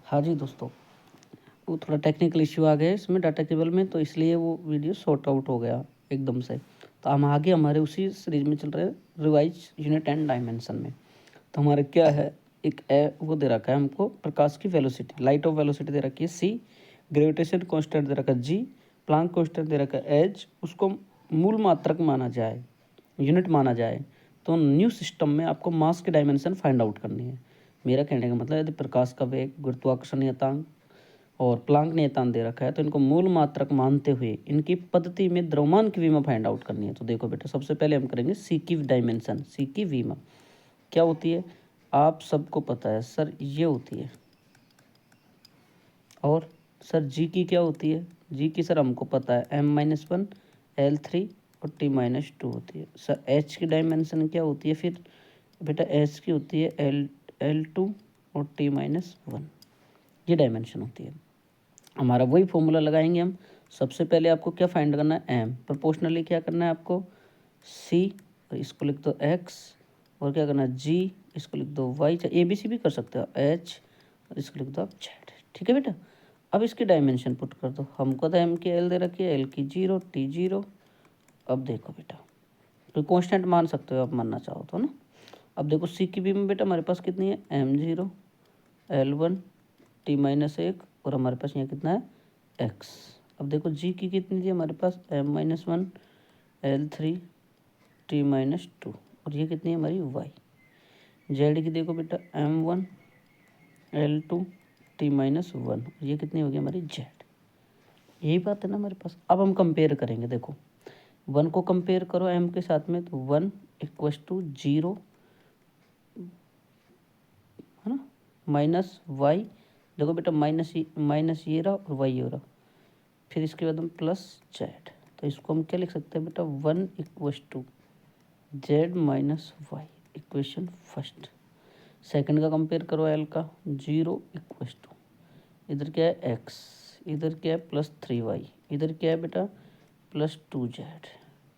हाँ जी दोस्तों, वो थोड़ा टेक्निकल इश्यू आ गया इसमें डाटा केबल में, तो इसलिए वो वीडियो शॉर्ट आउट हो गया एकदम से। तो हम आगे हमारे उसी सीरीज में चल रहे हैं, रिवाइज यूनिट एंड डायमेंशन में। तो हमारे क्या है, एक वो दे रखा है हमको, प्रकाश की वेलोसिटी, लाइट ऑफ वेलोसिटी दे रखी है c, ग्रेविटेशन कांस्टेंट दे रखा है g, प्लांक कांस्टेंट दे रखा है h, उसको मूल मात्रक माना जाए, यूनिट माना जाए, तो न्यू सिस्टम में आपको मास की डायमेंशन फाइंड आउट करनी है। मेरा कहने का मतलब यदि प्रकाश का वेग, गुरुत्वाकर्षण नियतांक और प्लांक नियतांक दे रखा है, तो इनको मूल मात्रक मानते हुए इनकी पद्धति में द्रव्यमान की विमा फाइंड आउट करनी है। तो देखो बेटा, सबसे पहले हम करेंगे सी की डायमेंशन, सी की विमा क्या होती है आप सबको पता है सर, ये होती है। और सर जी की क्या होती है, जी की सर हमको पता है m-1 L3 और t-2 होती है। सर एच की डायमेंशन क्या होती है फिर बेटा, एच की होती है L2 और t-1, ये डायमेंशन होती है। हमारा वही फॉर्मूला लगाएंगे हम। सबसे पहले आपको क्या फाइंड करना है, एम, प्रोपोर्शनली क्या करना है आपको, सी, और इसको लिख दो एक्स, और क्या करना है जी, इसको लिख दो वाई, चाहे ए बी सी भी कर सकते हो, एच, और इसको लिख दो आप जेड। ठीक है बेटा, अब इसकी डायमेंशन पुट कर दो। हमको तो एम की एल दे रखी है, एल की 0, टी 0। अब देखो बेटा, तो कॉन्स्टेंट मान सकते हो आप, मानना चाहो तो ना। अब देखो सी की भी में बेटा हमारे पास कितनी है, m0, L1, t-1, और हमारे पास यहाँ कितना है x। अब देखो जी की कितनी थी हमारे पास, m-1 L3 t-2, और ये कितनी है हमारी y। जेड की देखो बेटा, m1 L2 t-1, ये कितनी होगी हमारी जेड। यही बात है ना हमारे पास। अब हम कंपेयर करेंगे, देखो 1 को कंपेयर करो m के साथ में, तो 1 = 0 है ना, माइनस वाई, देखो बेटा माइनस ये रहा और वाई ये रहा, फिर इसके बाद हम प्लस जेड। तो इसको हम क्या लिख सकते हैं बेटा, 1 = z-y, इक्वेशन फर्स्ट। सेकंड का कंपेयर करो, एल का 0 = इधर क्या है एक्स, इधर क्या है +3y, इधर क्या है बेटा +2z।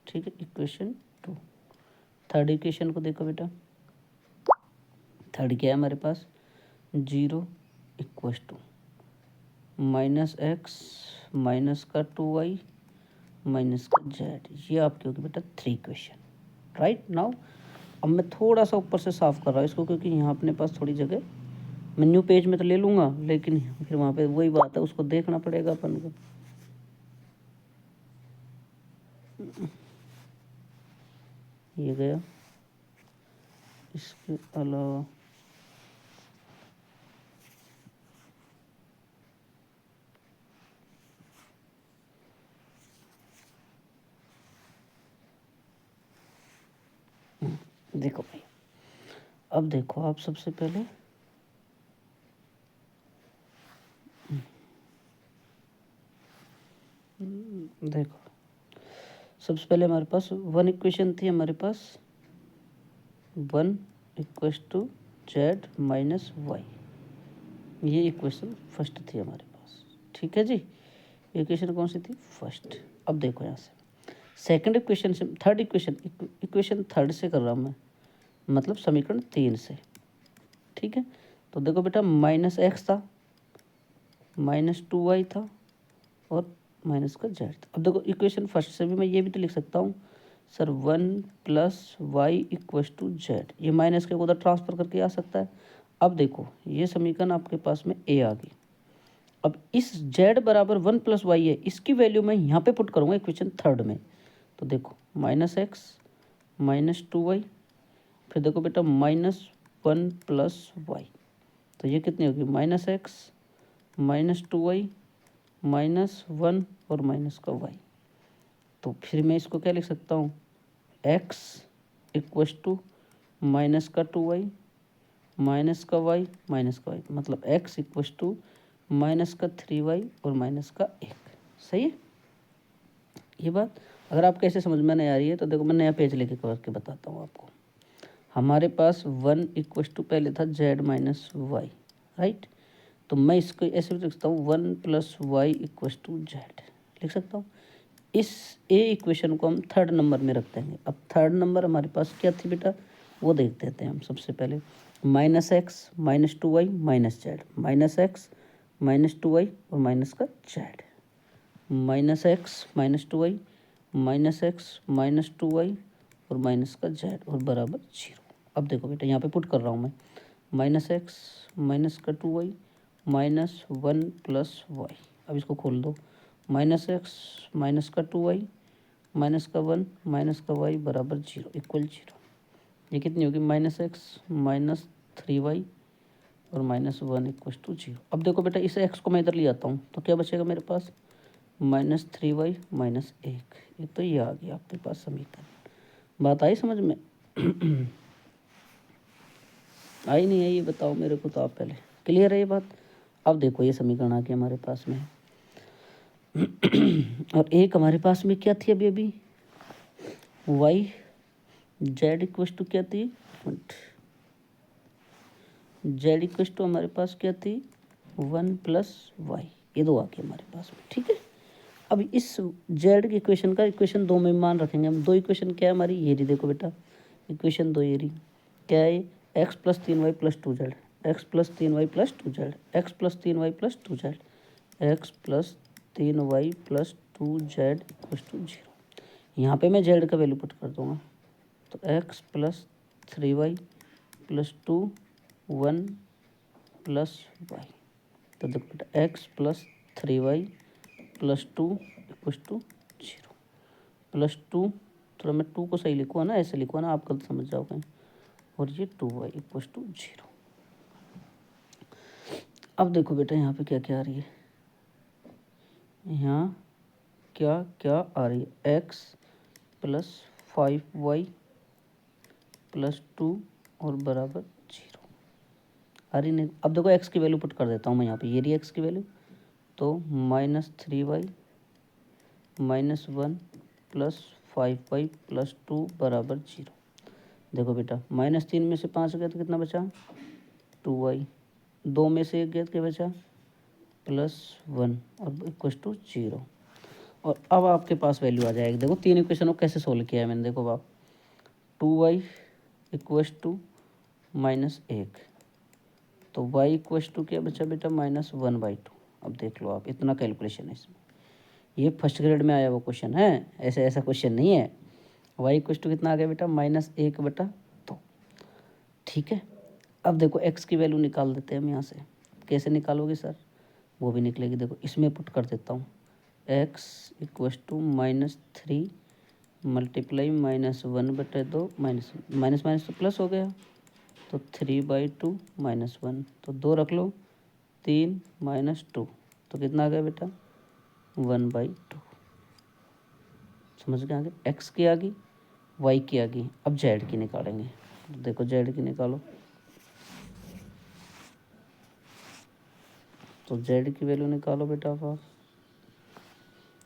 ठीक है, इक्वेशन 2। थर्ड इक्वेशन को देखो बेटा, थर्ड क्या है हमारे पास, 0 = -x -2y -z। ये आपकी होगी बेटा 3 इक्वेशन। राइट नाउ अब मैं थोड़ा सा ऊपर से साफ कर रहा हूँ इसको, क्योंकि यहाँ अपने पास थोड़ी जगह, मैं न्यू पेज में तो ले लूँगा, लेकिन फिर वहाँ पे वही बात है, उसको देखना पड़ेगा अपन को। ये गया, इसके अलावा देखो भाई, अब देखो आप सबसे पहले देखो, सबसे पहले हमारे पास 1 इक्वेशन थी हमारे पास, 1 = z-y, ये इक्वेशन फर्स्ट थी हमारे पास। ठीक है जी, इक्वेशन कौन सी थी, फर्स्ट। अब देखो यहाँ से सेकंड इक्वेशन से, थर्ड इक्वेशन, इक्वेशन थर्ड से कर रहा हूँ मैं, मतलब समीकरण 3 से। ठीक है, तो देखो बेटा -x था, -2y था, और माइनस का z। अब देखो इक्वेशन फर्स्ट से भी मैं ये भी तो लिख सकता हूँ सर, 1 + y = z, ये माइनस के उधर ट्रांसफर करके आ सकता है। अब देखो ये समीकरण आपके पास में a आ गई। अब इस z बराबर 1 + y है, इसकी वैल्यू मैं यहाँ पे पुट करूँगा इक्वेशन थर्ड में। तो देखो -x -2y, फिर देखो बेटा -1 + y, तो ये कितनी होगी, -x -2y -1 और माइनस का y। तो फिर मैं इसको क्या लिख सकता हूँ, x = माइनस का 2y माइनस का y माइनस का y, मतलब x = माइनस का 3y और माइनस का 1। सही है ये बात। अगर आपको ऐसे समझ में नहीं आ रही है तो देखो मैं नया पेज लेके करके बताता हूँ आपको। हमारे पास 1 = पहले था z-y, राइट। तो मैं इसको ऐसे भी लिख सकता हूँ, 1 + y = z लिख सकता हूँ। इस ए इक्वेशन को हम थर्ड नंबर में रख देंगे। अब थर्ड नंबर हमारे पास क्या थी बेटा, वो देख देते हैं हम सबसे पहले, -x -2y -z, -x -2y और माइनस का Z, -x -2y -x -2y और माइनस का जेड और बराबर 0। अब देखो बेटा यहाँ पे पुट कर रहा हूँ मैं, -x माइनस का 2y -1 + y। अब इसको खोल दो, -x माइनस का 2y माइनस का 1 माइनस का y बराबर 0 इक्वल 0। ये कितनी होगी, -x -3y और -1 = 0। अब देखो बेटा इस x को मैं इधर ले आता हूँ तो क्या बचेगा मेरे पास, -3y -1। ये तो ये आ गया आपके पास समीकरण। बात आई समझ में? आई नहीं है ये बताओ मेरे को, तो आप पहले क्लियर है ये बात। अब देखो ये समीकरण आ गया हमारे पास में और एक हमारे पास में क्या थी अभी y z क्या थी, z हमारे पास क्या थी 1 + y। ये दो आ गए हमारे पास में, ठीक है। अब इस z की इक्वेशन का इक्वेशन 2 में मान रखेंगे हम। दो इक्वेशन क्या है हमारी, ये रही देखो बेटा, इक्वेशन 2 ये रही क्या है, x + 3y + 2z, x + 3y + 2z, x + 3y + 2z, x + 3y + 2z = 0। यहाँ पे मैं z का वैल्यू पुट कर दूंगा, तो x + 3y + 2 1 + y। तो देखो बेटा x + 3y + 2 = 0 +2, थोड़ा मैं 2 को सही लिखूँ ना, ऐसे लिखूँ ना, आप गलत समझ जाओगे, और ये 2y = 0। अब देखो बेटा यहाँ पे क्या क्या आ रही है, यहाँ क्या क्या आ रही है, x + 5y + 2 और बराबर 0 आ रही नहीं। अब देखो x की वैल्यू पुट कर देता हूँ मैं यहाँ पे, ये रही x की वैल्यू, तो -3y -1 + 5y + 2 बराबर 0। देखो बेटा -3 में से 5 गया तो कितना बचा, 2y, 2 में से 1 गया तो क्या बचा, +1 और = 0। और अब आपके पास वैल्यू आ जाएगी। देखो तीन इक्वेशन को कैसे सोल्व किया है मैंने, देखो आप 2y = -1, तो y = क्या बचा बेटा, -1/2। अब देख लो आप, इतना कैलकुलेशन है इसमें, ये फर्स्ट ग्रेड में आया वो क्वेश्चन है, ऐसे ऐसा क्वेश्चन नहीं है। y = कितना आ गया बेटा, -1/2। ठीक है। अब देखो x की वैल्यू निकाल देते हैं हम यहाँ से। कैसे निकालोगे सर, वो भी निकलेगी, देखो इसमें पुट कर देता हूँ, x = -3 मल्टीप्लाई -1/2 माइनस तो प्लस हो गया, तो 3/2 -1, तो 2 रख लो, 3 -2, तो कितना आ गया बेटा, 1/2। समझ गए आगे, x की आ गई, y की आ गई। अब z की निकालेंगे, तो देखो z की निकालो, तो z की वैल्यू निकालो बेटा आप।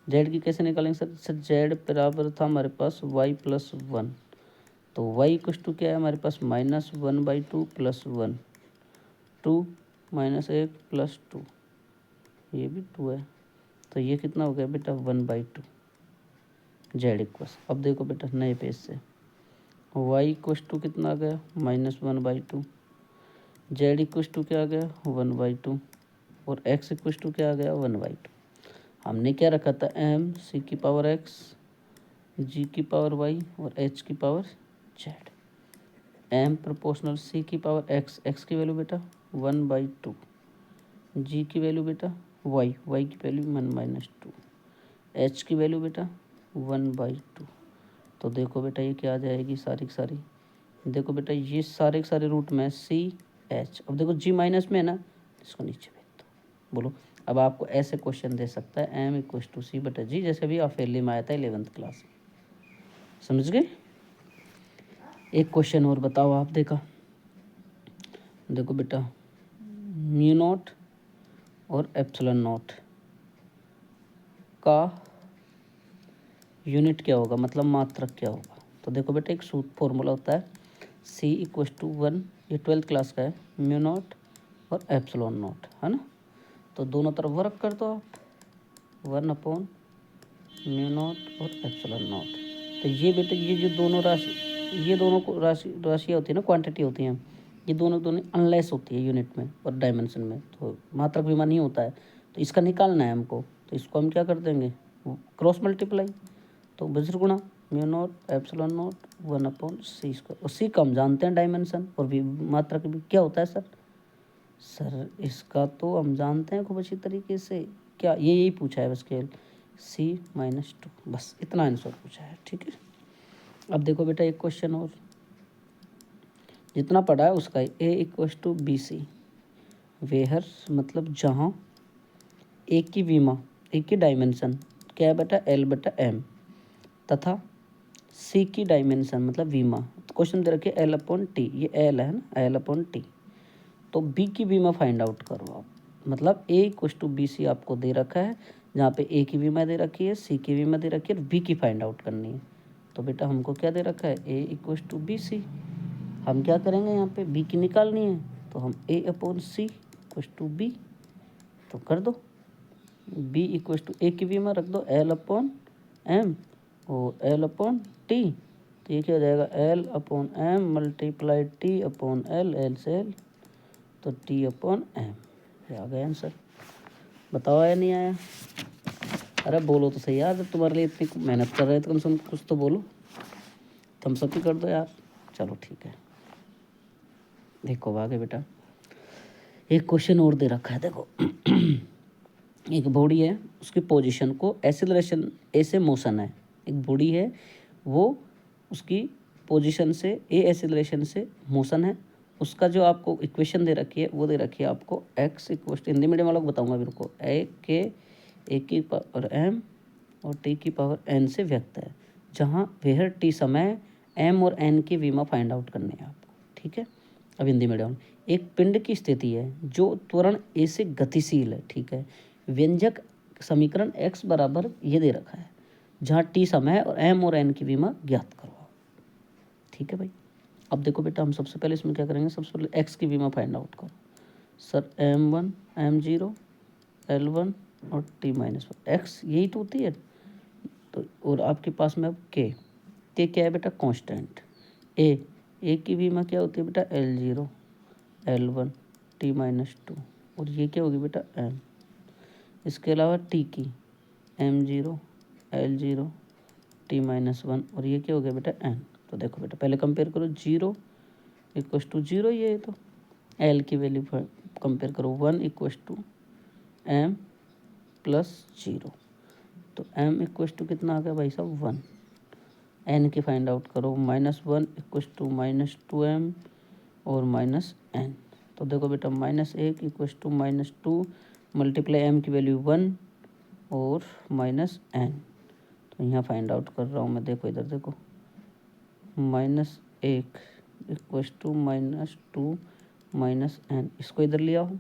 z की कैसे निकालेंगे सर, z बराबर था हमारे पास y + 1, तो y = क्या है हमारे पास, -1/2 + 1, 2 -1 + 2, ये भी 2 है, तो ये कितना हो गया बेटा, 1/2 z = अब देखो बेटा नए पेज से, y = कितना आ गया, -1/2, z = क्या आ गया, 1/2, और x = क्या आ गया, 1/2। हमने क्या रखा था, m(c)⁴x g(y) और h(z). m proportional c(x), x की वैल्यू बेटा 1/2, g की वैल्यू बेटा y की वैल्यू 1 - 2, h की वैल्यू बेटा 1/2। तो देखो बेटा ये क्या आ जाएगी, सारी की सारी, देखो बेटा ये सारे के सारे रूट में CH। अब देखो g माइनस में है ना, इसको नीचे भेज दो। बोलो, अब आपको ऐसे क्वेश्चन दे सकता है m = c/g, जैसे भी अफेली में आया था 11th क्लास में। समझ गए। एक क्वेश्चन और बताओ आप, देखो बेटा μ0 और ε0 का यूनिट क्या होगा, मतलब मात्रक क्या होगा। तो देखो बेटा एक फॉर्मूला होता है C = 1, ये 12th क्लास का है, μ0 और ε0 है ना। तो दोनों तरफ वर्क कर दो आप, 1/μ0 और ε0। तो ये बेटा ये जो दोनों राशि, ये दोनों को राशियाँ होती है ना, क्वांटिटी होती हैं, ये दोनों दोनों अनलेस होती है यूनिट में और डायमेंशन में, तो मात्रक विमा नहीं होता है, तो इसका निकालना है हमको। तो इसको हम क्या कर देंगे, क्रॉस मल्टीप्लाई, तो बज्र गुणा mu naught epsilon not 1/c²। और सी का हम जानते हैं डायमेंशन, और भी मात्रक भी क्या होता है सर। सर इसका तो हम जानते हैं खूब अच्छी तरीके से, क्या ये यही पूछा है बस केवल C-2, बस इतना आंसर पूछा है। ठीक है, अब देखो बेटा एक क्वेश्चन और, जितना पढ़ा है उसका A=BC, वेहर मतलब जहाँ एक की विमा, एक की डायमेंशन क्या है बेटा L/M, तथा C की डायमेंशन मतलब विमा, तो क्वेश्चन दे रखे L/T, ये L है ना, L/T, तो B की विमा फाइंड आउट करो आप, मतलब A=BC आपको दे रखा है, जहाँ पे A की विमा दे रखी है, C की विमा दे रखी है, और B की फाइंड आउट करनी है। तो बेटा हमको क्या दे रखा है A=BC, हम क्या करेंगे यहाँ पे B की निकालनी है, तो हम A/C=B, तो कर दो B=A की विमा रख दो L/M और L/T, तो ये क्या हो जाएगा L/M मल्टीप्लाई T/L, L से L, तो T/M, ये आ गया आंसर। बताओ आया नहीं आया, अरे बोलो तो सही यार, जब तुम्हारे लिए इतनी मेहनत कर रहे थे कम से कम कुछ तो बोलो, थम्स अप ही कर दो यार। चलो ठीक है, देखो आगे बेटा एक क्वेश्चन और दे रखा है, देखो एक बॉडी है, उसकी पोजीशन को एक्सीलरेशन ए से मोशन है, एक बॉडी है वो उसकी पोजीशन से ए एक्सीलरेशन से मोशन है, उसका जो आपको इक्वेशन दे रखी है वो दे रखी है आपको x हिंदी मीडियम वालों को बताऊंगा मेरे को A की पावर m और t की पावर n से व्यक्त है, जहाँ वेहर t समय m और n की विमा फाइंड आउट करनी है आपको। ठीक है, अब हिंदी मीडियम, एक पिंड की स्थिति है जो त्वरण a से गतिशील है। ठीक है, व्यंजक समीकरण x बराबर ये दे रखा है, जहाँ t समय और m और n की विमा ज्ञात करो। ठीक है भाई, अब देखो बेटा हम सबसे पहले इसमें क्या करेंगे, सबसे पहले x की विमा फाइंड आउट करो। सर m1 m0 L1 और T-1, x यही तो होती है, तो और आपके पास में अब k क्या है बेटा कांस्टेंट, a की विमा क्या होती है बेटा L0 L1 T-2, और ये क्या होगी बेटा m, इसके अलावा t की m0 L0 T-1, और ये क्या हो गया बेटा n। तो देखो बेटा पहले कंपेयर करो 0=0, ये तो L की वैल्यू कंपेयर करो 1=m + 0, तो m कितना आ गया भाई साहब 1, n की फाइंड आउट करो -1=-2m और -n, तो देखो बेटा -1=-2 मल्टीप्लाई m की वैल्यू 1 और -n, तो यहाँ फाइंड आउट कर रहा हूँ मैं, देखो इधर देखो -1=-2 -n, इसको इधर लिया हो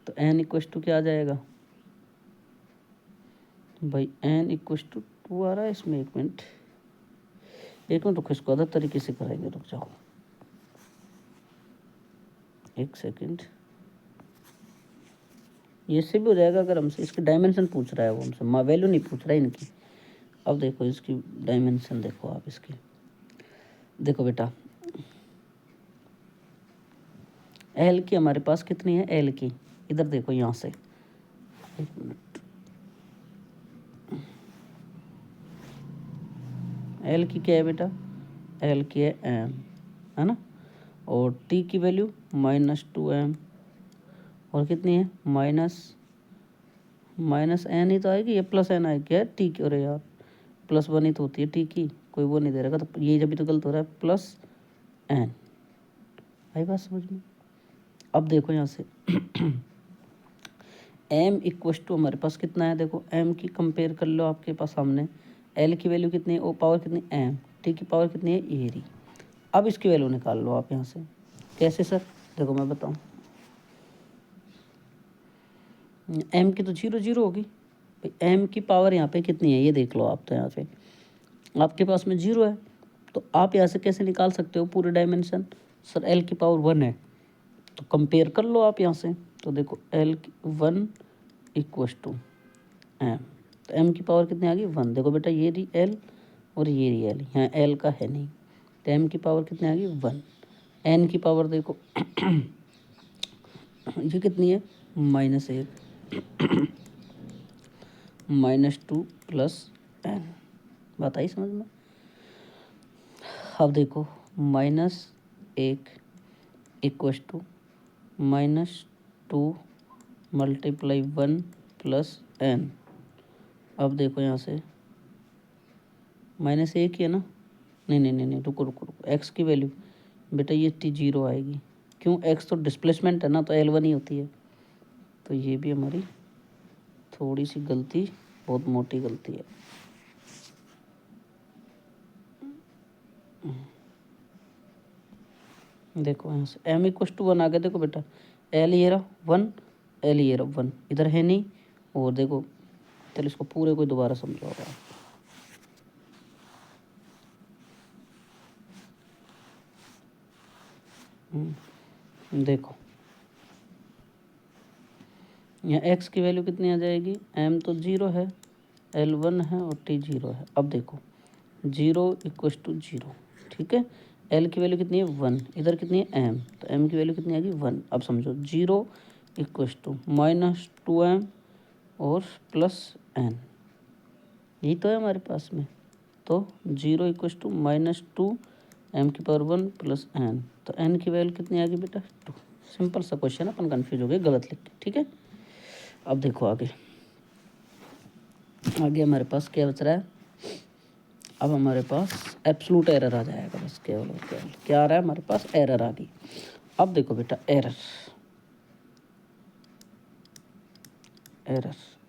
तो n क्या आ जाएगा भाई, n=2 आ रहा है इसमें, एक मिनट रुको, इसको अलग तरीके से करेंगे, रुक जाओ एक सेकंड, ये से भी हो जाएगा अगर हमसे इसकी डायमेंशन पूछ रहा है, वो हमसे वैल्यू नहीं पूछ रहा है इनकी। अब देखो इसकी डायमेंशन देखो आप इसकी, देखो बेटा एल की हमारे पास कितनी है, एल की इधर देखो यहाँ से, एक मिनट, एल की क्या है बेटा, एल की है एम, है ना, और टी की वैल्यू -2m, और कितनी है माइनस एन ही तो आएगी, ये प्लस एन आएगी क्या टी की, अरे यार +1 ही तो होती है टी की, कोई वो नहीं दे रहा, तो ये जब भी तो गलत हो रहा है +n, आई बात समझ में। अब देखो यहाँ से m हमारे पास कितना है, देखो m की कंपेयर कर लो आपके पास सामने, l की वैल्यू कितनी है, ओ पावर कितनी m, t की पावर कितनी है ये रही। अब इसकी वैल्यू निकाल लो आप यहाँ से, कैसे सर, देखो मैं बताऊँ, m की तो 0 होगी भाई, m की पावर यहाँ पे कितनी है ये देख लो आप, तो यहाँ पे आपके पास में 0 है, तो आप यहाँ से कैसे निकाल सकते हो पूरे डायमेंशन, सर l की पावर 1 है, तो कंपेयर कर लो आप यहाँ से, तो देखो L 1 = m, तो m की पावर कितनी आ गई 1, देखो बेटा ये रही L और ये रही L, यहाँ L का है नहीं, तो m की पावर कितनी आ गई 1, एन की पावर देखो ये कितनी है, -1 -2 प्लस एन। बात आई समझ में। अब देखो -1 equals to -2 multiply 1 plus n. अब देखो यहाँ से -1 ही है ना, नहीं रुको रुको रुको, एक्स की वैल्यू बेटा ये t0 आएगी, क्यों, एक्स तो डिस्प्लेसमेंट है ना, तो L1 ही होती है। तो ये भी हमारी थोड़ी सी गलती, बहुत मोटी गलती है। देखो यहाँ से m = 1 आ गया। देखो बेटा L ये रहा 1, L ये रहा 1, इधर है नहीं। और देखो चलो इसको पूरे को दोबारा समझाओ। देखो यहाँ x की वैल्यू कितनी आ जाएगी, m तो 0 है, L1 है और t 0 है। अब देखो 0 = 0, ठीक है। L की वैल्यू कितनी है 1, इधर कितनी है m, तो m की वैल्यू कितनी आएगी 1। अब समझो 0 = -2m और प्लस n, यही तो है हमारे पास में। तो 0 = -2 m⁻1 प्लस n, तो n की वैल्यू कितनी आ गई बेटा 2। सिंपल सा क्वेश्चन, अपन कंफ्यूज हो गए गलत लिख के, ठीक है। अब देखो आगे हमारे पास क्या बच रहा है। अब हमारे पास एब्सोल्यूट एरर आ जाएगा, बस केवल और केवल क्या आ रहा है हमारे पास, एरर आ गई। अब देखो बेटा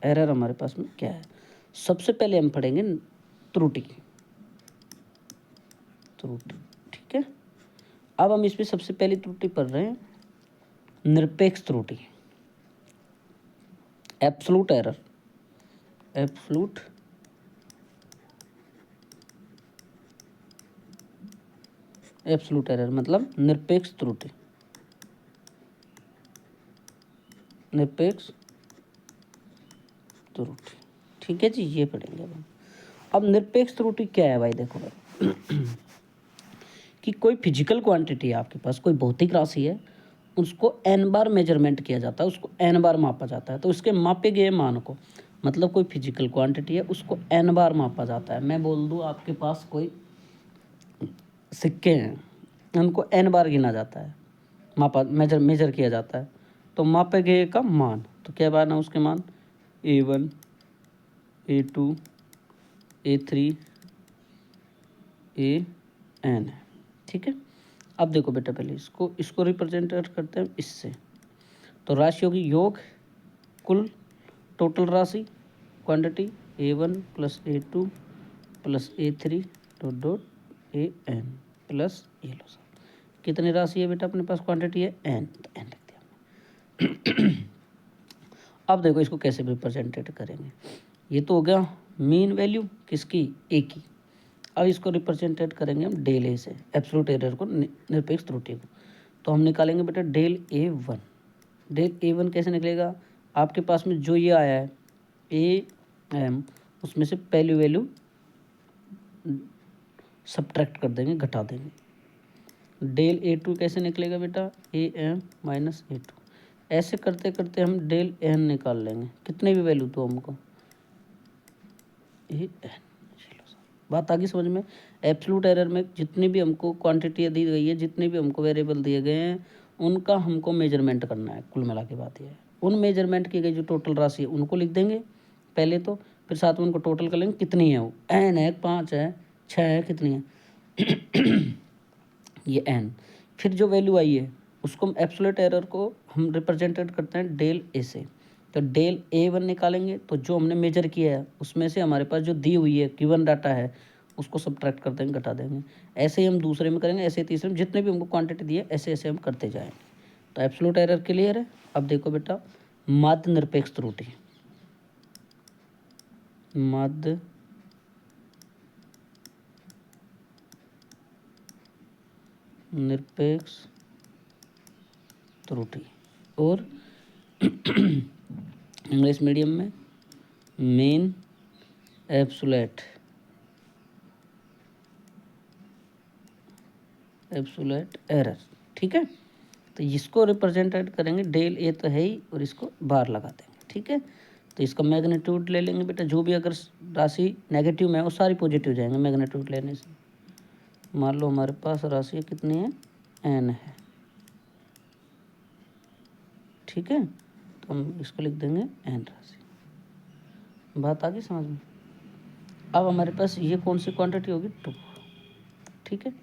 एरर हमारे पास में क्या है। सबसे पहले हम पढ़ेंगे त्रुटि, ठीक है। अब हम इसमें सबसे पहली त्रुटि पढ़ रहे हैं निरपेक्ष त्रुटि, एब्सोल्यूट एरर। एब्सोल्यूट एरर मतलब निरपेक्ष त्रुटि, ठीक है जी, ये पढ़ेंगे अब निरपेक्ष त्रुटि क्या है भाई, देखो भाई कि कोई फिजिकल क्वांटिटी है आपके पास, कोई भौतिक राशि है, उसको n बार मेजरमेंट किया जाता है, उसको n बार मापा जाता है। तो उसके मापे गए मान को, मतलब कोई फिजिकल क्वांटिटी है उसको n बार मापा जाता है। मैं बोल दूँ आपके पास कोई सिक्के हैं, उनको n बार गिना जाता है, मेजर किया जाता है। तो मापे गए का मान, तो क्या माना उसके मान, A1 A2 A3 AN है, ठीक है। अब देखो बेटा पहले इसको रिप्रेजेंट करते हैं इससे। तो राशियों की योग, कुल टोटल राशि quantity A1 + A2 + A3 ... AN plus ये लो सर, कितनी राशि है बेटा अपने पास, क्वांटिटी है n, तो n लिख दिया। अब देखो इसको कैसे रिप्रेजेंटेड करेंगे। ये तो हो गया मीन वैल्यू किसकी, ए की। अब इसको रिप्रेजेंटेड करेंगे हम डेल ए से, एब्सोल्यूट एरर को, निरपेक्ष त्रुटि को। तो हम निकालेंगे बेटा डेल A1। डेल A1 कैसे निकलेगा, आपके पास में जो ये आया है AM, उसमें से पहली वैल्यू सब्ट्रैक्ट कर देंगे, घटा देंगे। डेल A2 कैसे निकलेगा बेटा, AM - A2। ऐसे करते करते हम डेल n निकाल लेंगे, कितने भी वैल्यू तो हमको AN। बात आ गई समझ में। एब्सोल्यूट एरर में जितनी भी हमको क्वांटिटी दी गई है, जितने भी हमको वेरिएबल दिए गए हैं, उनका हमको मेजरमेंट करना है। कुल मिला के बात यह है, उन मेजरमेंट की गई जो टोटल राशि है उनको लिख देंगे पहले तो, फिर साथ में उनको टोटल कर लेंगे कितनी है वो, n है, 5 है, 6 है, कितनी है ये n। फिर जो वैल्यू आई है उसको एब्सोल्यूट एरर को हम रिप्रेजेंटेड करते हैं डेल ए से। तो डेल A1 निकालेंगे, तो जो हमने मेजर किया है उसमें से हमारे पास जो दी हुई है गिवन डाटा है उसको सब्ट्रैक्ट कर देंगे, घटा देंगे। ऐसे ही हम दूसरे में करेंगे, ऐसे तीसरे में, जितने भी हमको क्वांटिटी दी है ऐसे ऐसे हम करते जाएंगे। तो एब्सोल्यूट एरर क्लियर है। अब देखो बेटा माध्य निरपेक्ष त्रुटि, माध्य निरपेक्ष त्रुटि, और इंग्लिश मीडियम में मेन एब्सोल्यूट एरर, ठीक है। तो इसको रिप्रेजेंटेड करेंगे, डेल ए तो है ही और इसको बार लगा देंगे। ठीक है, तो इसका मैग्नीट्यूड ले लेंगे बेटा, जो भी अगर राशि नेगेटिव में है वो सारी पॉजिटिव जाएंगे मैग्नीट्यूड लेने से। मान लो हमारे पास राशि कितनी है, एन है। ठीक है, तो हम इसको लिख देंगे एन राशि। बात आ गई समझ में। अब हमारे पास ये कौन सी क्वांटिटी होगी, 2। ठीक है,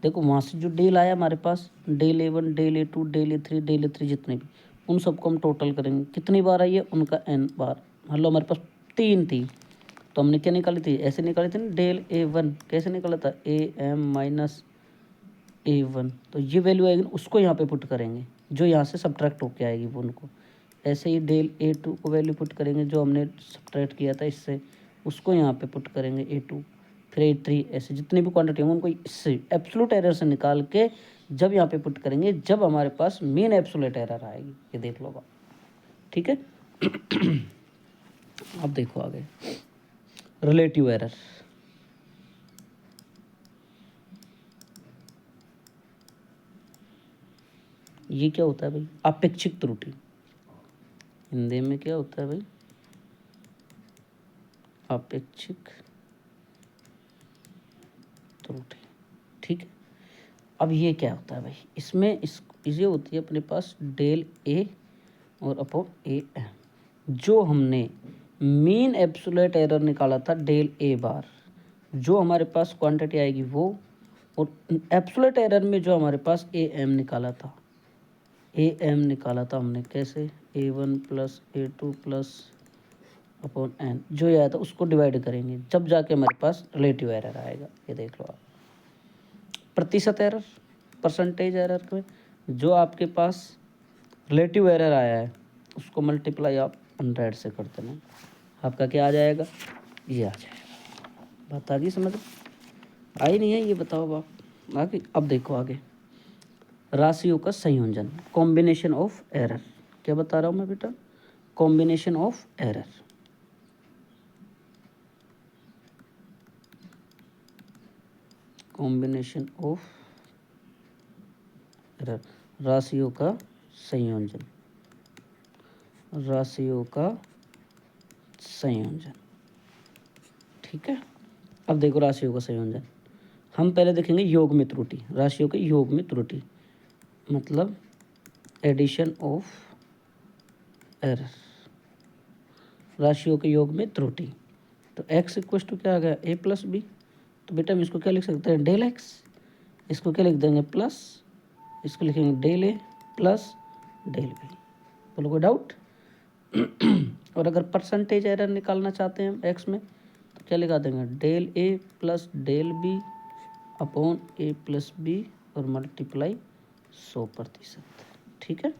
देखो वहाँ से जो डेल आया हमारे पास, del A1, del A2, del A3 जितने भी, उन सबको हम टोटल करेंगे। कितनी बार आई है, उनका n बार। मान लो हमारे पास 3 थी, तो हमने क्या निकाली थी, ऐसे निकाली थी ना, डेल A1 कैसे निकाला था, AM माइनस A1। तो ये वैल्यू आएगी, उसको यहाँ पे पुट करेंगे, जो यहाँ से सब्ट्रैक्ट होके आएगी वो उनको। ऐसे ही डेल A2 को वैल्यू पुट करेंगे, जो हमने सब्ट्रैक्ट किया था इससे, उसको यहाँ पे पुट करेंगे A2, फिर A3, ऐसे जितनी भी क्वांटिटी होंगी उनको इससे एब्सोल्यूट एरर से निकाल के जब यहाँ पे पुट करेंगे, जब हमारे पास मेन एब्सोल्यूट एरर आएगी। ये देख लो बात, ठीक है। अब देखो आगे, रिलेटिव एरर। ये क्या होता है भाई, अपेक्षित त्रुटि। हिंदी में क्या होता है भाई, अपेक्षित त्रुटि। ठीक है, अब ये क्या होता है भाई, इसमें ये होती है अपने पास डेल ए और अपॉन ए एम। जो हमने मीन एब्सोल्यूट एरर निकाला था डेल ए बार, जो हमारे पास क्वांटिटी आएगी वो, और एब्सोल्यूट एरर में जो हमारे पास ए एम निकाला था, ए एम निकाला था हमने कैसे, A1 plus A2 plus upon N, जो ये आया था उसको डिवाइड करेंगे, जब जाके हमारे पास रिलेटिव एरर आएगा। ये देख लो आप, प्रतिशत एरर, परसेंटेज एरर में जो आपके पास रिलेटिव एरर आया है उसको मल्टीप्लाई आप 100 से कर देना, आपका क्या आ जाएगा, ये आ जाएगा। बात आ गई समझ, आई नहीं है ये बताओ आप आगे। अब देखो आगे, राशियों का संयोजन, कॉम्बिनेशन ऑफ एरर। क्या बता रहा हूँ मैं बेटा, combination of error. Combination of error, राशियों का संयोजन, राशियों का संयोजन। ठीक है, अब देखो राशियों का संयोजन, हम पहले देखेंगे योग में त्रुटि। राशियों के योग में त्रुटि मतलब एडिशन ऑफ एरर, राशियों के योग में त्रुटि। तो x इक्वल टू क्या आ गया, a प्लस बी। तो बेटा हम इसको क्या लिख सकते हैं, डेल x, इसको क्या लिख देंगे प्लस, इसको लिखेंगे del A plus del B. बोलो कोई डाउट। और अगर परसेंटेज एरर निकालना चाहते हैं हम x में, तो क्या लिखा देंगे, del A plus del b upon a plus B और मल्टीप्लाई 100%। ठीक है,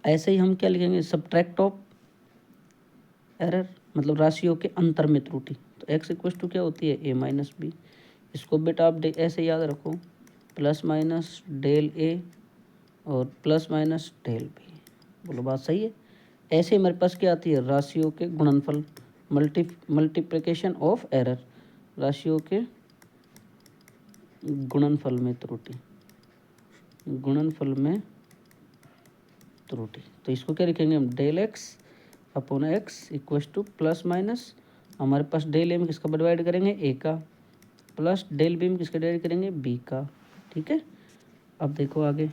ऐसे ही हम क्या लिखेंगे, सब्ट्रैक्ट ऑफ एरर मतलब राशियों के अंतर में त्रुटि। तो x इक्वल टू क्या होती है, a माइनस बी। इसको बेटा आप ऐसे याद रखो, प्लस माइनस डेल ए और प्लस माइनस डेल बी। बोलो बात सही है। ऐसे ही हमारे पास क्या आती है, राशियों के गुणनफल, मल्टीप्लिकेशन ऑफ एरर, राशियों के गुणनफल में त्रुटि, गुणनफल में त्रुटि। तो इसको क्या लिखेंगे हम, del x upon x equal to plus minus, हमारे पास डेल ए में किसका डिवाइड करेंगे, ए का, प्लस डेल बी में किसका डिवाइड करेंगे, बी का। ठीक है, अब देखो आगे,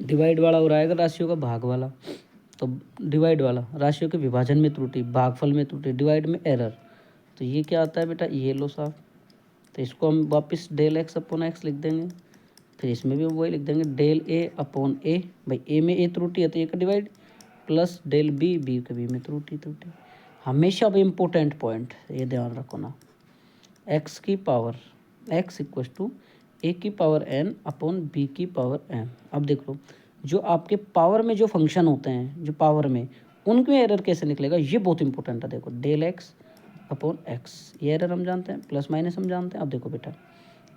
डिवाइड वाला हो रहा है राशियों का भाग वाला, तो डिवाइड वाला राशियों के विभाजन में त्रुटि, भागफल में त्रुटि, डिवाइड में एरर। तो ये क्या आता है बेटा, ये लो साफ। तो इसको हम वापस डेल एक्स अपॉन एक्स लिख देंगे, फिर इसमें भी वही लिख देंगे डेल ए अपॉन ए, भाई ए में ए त्रुटि है तो ए का divide, plus del b, b के बी में त्रुटि। हमेशा भी इम्पोर्टेंट पॉइंट ये ध्यान रखो ना, एक्स की पावर एक्स इक्वल टू ए की पावर एन अपॉन बी की पावर एम। अब देख लो, जो आपके पावर में जो फंक्शन होते हैं, जो पावर में, उनमें एरर कैसे निकलेगा, ये बहुत इंपॉर्टेंट है। देखो डेल एक्स अपॉन एक्स, ये एरर हम जानते हैं, प्लस माइनस हम जानते हैं। अब देखो बेटा,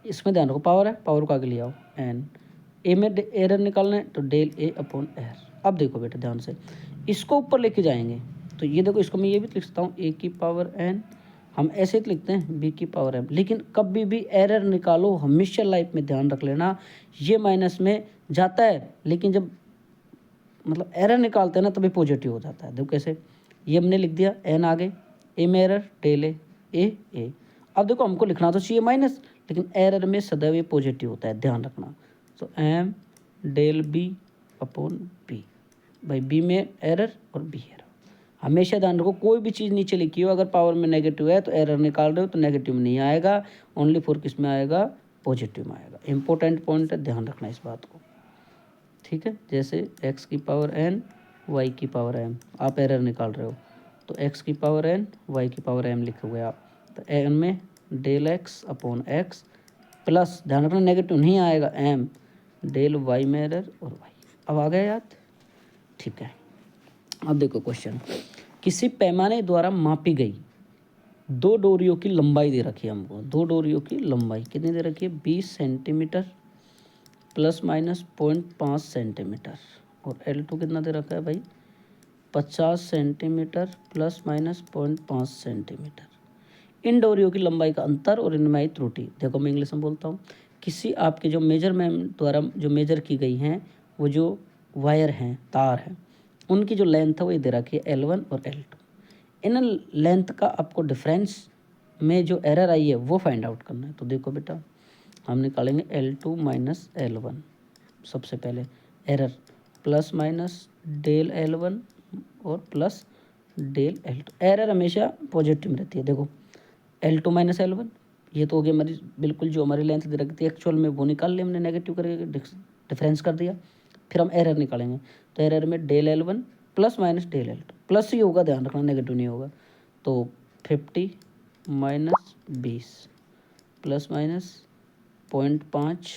इसमें ध्यान रखो, पावर है, पावर को आगे ले आओ, एन, ए में एरर निकालना है तो डेल ए अपॉन एर। अब देखो बेटा ध्यान से, इसको ऊपर लेके जाएंगे, तो ये देखो, इसको मैं ये भी लिख सकता हूँ, ए की पावर एन हम ऐसे तो लिखते हैं बी की पावर m, लेकिन कभी भी एरर निकालो हमेशा लाइफ में ध्यान रख लेना, ये माइनस में जाता है, लेकिन जब मतलब एरर निकालते हैं ना तभी पॉजिटिव हो जाता है। देखो कैसे, ये हमने लिख दिया n आगे, ए में एरर डेल ए। अब देखो हमको लिखना तो चाहिए माइनस, लेकिन एरर में सदैव ये पॉजिटिव होता है, ध्यान रखना। तो m del b upon b, भाई बी में एरर और बी एरर, हमेशा ध्यान रखो कोई भी चीज़ नीचे लिखी हो अगर पावर में नेगेटिव है तो एरर निकाल रहे हो तो नेगेटिव में नहीं आएगा, ओनली फॉर किस में आएगा, पॉजिटिव में आएगा। इंपॉर्टेंट पॉइंट है, ध्यान रखना इस बात को, ठीक है। जैसे x की पावर n y की पावर m, आप एरर निकाल रहे हो तो x की पावर n y की पावर m लिखोगे आप, तो n में del x upon x plus, ध्यान रखना नेगेटिव नहीं आएगा, m डेल y में एरर और y। अब आ गया याद, ठीक है। अब देखो क्वेश्चन, किसी पैमाने द्वारा मापी गई दो डोरियों की लंबाई दे रखी है हमको, दो डोरियों की लंबाई कितनी दे रखी है, 20 सेंटीमीटर प्लस माइनस 0.5 सेंटीमीटर, और L2 कितना दे रखा है भाई, 50 सेंटीमीटर प्लस माइनस 0.5 सेंटीमीटर। इन डोरियों की लंबाई का अंतर और इनमें आई त्रुटि, देखो मैं इंग्लिश में बोलता हूँ, किसी आपके जो मेजरमेंट द्वारा जो मेजर की गई हैं वो जो वायर हैं, तार हैं, उनकी जो लेंथ है वो दे रखी है L1 और L2। इन लेंथ का आपको डिफरेंस में जो एरर आई है वो फाइंड आउट करना है। तो देखो बेटा, हम निकालेंगे L2 माइनस L1, सबसे पहले error plus minus del L1 और प्लस डेल L2, एरर हमेशा पॉजिटिव में रहती है। देखो L2 माइनस L1, ये तो हो गया हमारी बिल्कुल जो हमारी लेंथ दे रखी थी एक्चुअल में वो निकाल लिया हमने, नेगेटिव करके डिफरेंस कर दिया। फिर हम एरर निकालेंगे, तो एरर में del L1 plus minus del L2, plus ही होगा, ध्यान रखना नेगेटिव नहीं होगा। तो 50 माइनस 20 प्लस माइनस 0.5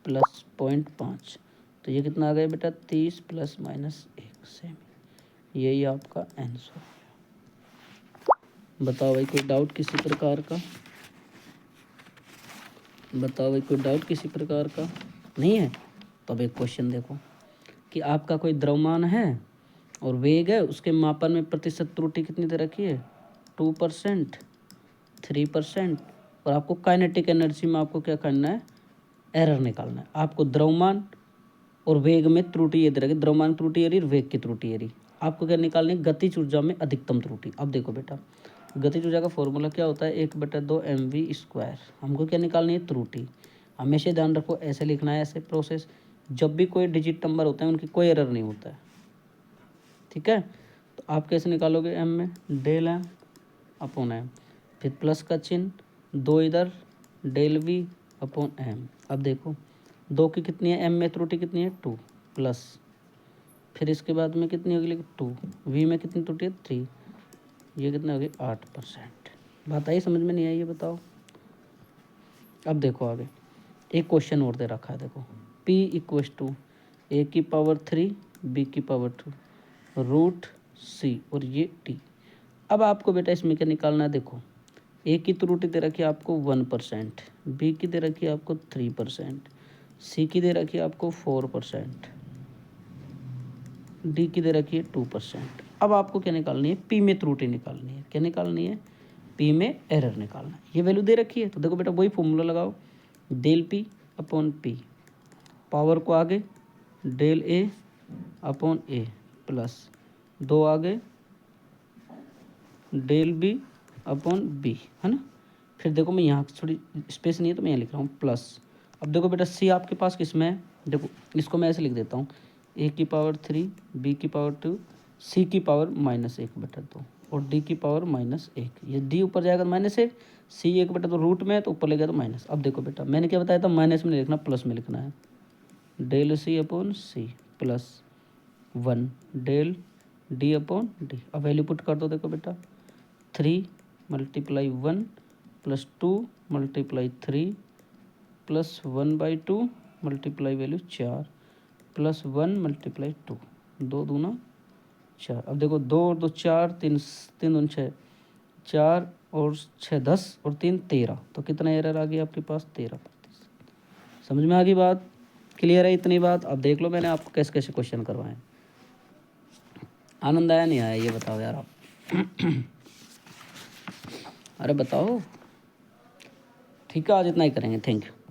प्लस 0.5, तो ये कितना आ गया बेटा, 30 प्लस माइनस 1 सेमी, यही आपका आंसर है। बताओ भाई कोई डाउट किसी प्रकार का, बताओ भाई कोई डाउट किसी प्रकार का नहीं है। तो अब एक क्वेश्चन देखो कि आपका कोई द्रव्यमान है और वेग है, उसके मापन में प्रतिशत त्रुटि कितनी दे रखी है, 2%, 3%, और आपको काइनेटिक एनर्जी में आपको क्या करना है, एरर निकालना है। आपको द्रव्यमान और वेग में त्रुटि ये दे रखी, द्रव्यमान त्रुटि एरी, वेग की त्रुटि एरी, आपको क्या निकालनी है, गतिज ऊर्जा में अधिकतम त्रुटि। अब देखो बेटा, गतिज ऊर्जा का फॉर्मूला क्या होता है, 1/2 mv²। हमको क्या निकालनी है, त्रुटि। हमेशा ध्यान रखो ऐसे लिखना है, ऐसे प्रोसेस, जब भी कोई डिजिट नंबर होता है उनकी कोई एरर नहीं होता है, ठीक है। तो आप कैसे निकालोगे, एम में डेल एम अपॉन एम, फिर प्लस का चिन्ह, दो इधर डेल वी अपॉन एम। अब देखो दो की कितनी है, एम में त्रुटि कितनी है, 2 प्लस, फिर इसके बाद में कितनी होगी, 2, वी में कितनी त्रुटि है, 3, ये कितना हो गया 8%। बात आई समझ में नहीं आई, ये बताओ। अब देखो आगे एक क्वेश्चन और दे रखा है, देखो P इक्वस टू ए की पावर 3 बी की पावर 2 रूट सी और ये टी। अब आपको बेटा इसमें क्या निकालना है, देखो ए की त्रुटि दे रखी है आपको 1%, बी की दे रखी है आपको 3%, सी की दे रखी है आपको 4%, डी की दे रखी है 2%। अब आपको क्या निकालनी है, पी में त्रुटि निकालनी है। क्या निकालनी है, पी में एरर निकालना है। ये वैल्यू दे रखी है तो देखो बेटा वही फॉर्मूला लगाओ, del p upon p, power को आगे del a upon a plus 2 आगे डेल बी अपॉन बी, है ना। फिर देखो मैं यहाँ थोड़ी स्पेस नहीं है तो मैं यहाँ लिख रहा हूँ प्लस। अब देखो बेटा सी आपके पास किस में है, देखो इसको मैं ऐसे लिख देता हूँ, ए की पावर 3 बी की पावर 2 सी की पावर -1/2 और डी की पावर -1। ये डी ऊपर जाएगा तो -1, सी 1/2 रूट में है तो ऊपर ले गया तो माइनस। अब देखो बेटा मैंने क्या बताया था, माइनस में नहीं लिखना प्लस में लिखना है, del c upon c plus 1 del d upon d. अब वैल्यू पुट कर दो, देखो बेटा 3 × 1 plus 2 × 3 plus 1/2 multiply value 4 plus 1 × 2, 2 दूना 4। अब देखो 2 और 2 4, 3 3 दूनी 6, 4 और 6 10 और 3 13, तो कितना एरर आ गया आपके पास, 13%। समझ में आ गई बात, क्लियर है इतनी बात। अब देख लो मैंने आपको कैसे कैसे क्वेश्चन करवाए, आनंद आया नहीं आया ये बताओ यार आप। अरे बताओ। ठीक है, आज इतना ही करेंगे। Thank you.